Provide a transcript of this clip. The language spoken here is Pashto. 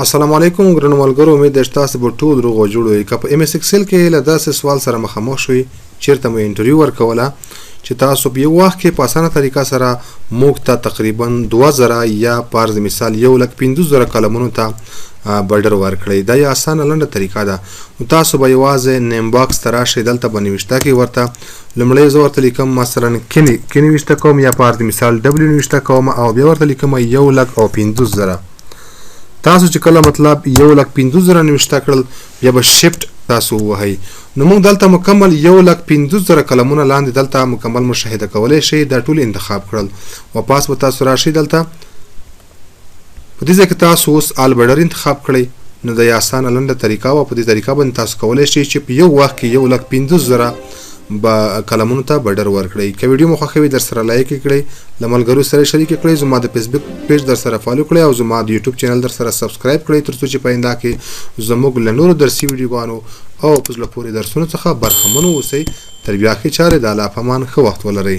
السلام علیکم ګرانو ملګرو، امید ده چې تاسو به ټول روغ او جوړ وئ. که په ام اس اکسېل کې له داسې سوال سره مخامخ شوئ چیرته مو انټرویو ورکوله چې تاسو په یو وخت کې په اسانه طریقه سره موږ ته تقریبا 2000 یا فرض مثال 1,50,000 قلمونو ته بارډر ورکړئ. دا یو اسانه لنډه طریقه ده. نو تاسو به یوازې نیم باکس ته راشئ، دلته به نوشته کې ورته لومړی زه ورته لیکم مثلا کې نوشته کوم یا فرض مثال ډبلیو نوشته کوم او بیا ورته لیکم 1,50,000. تاسو چې کله مطلب 1,50,000 نوشته کړل بیا به شیفټ تاسو ووهئ. نو موږ دلته مکمل 1,50,000 قلمونه لاندې دلته مکمل مشاهده کولی شئ. دا ټول انتخاب کړل. واپس به تاسو راشئ دلته په دې ځای کې تاسو اوس آل بارډر انتخاب کړئ. نو دا یو اسانه لنډه طریقه وه. په دې طریقه باندې تاسو کولی شئ چې په یو وخت کې 1,50,000 به قلمونو ته بارډر ورکړئ. که ویډیو مو خوښوي در سره لایک کړئ، له ملګرو سره شریک کړئ، زما د فیسبوک پیج در سره فالو کړئ او زما د یوټیوب چینل در سره سبسکرایب کړئ ترڅو چې په آینده کې زموږ له نورو درسي ویډیوګانو او په زړه پورې درسونو څخه برخمن اوسئ. تر بیا ښې چارې د الله په امان ښه وخت ولرئ.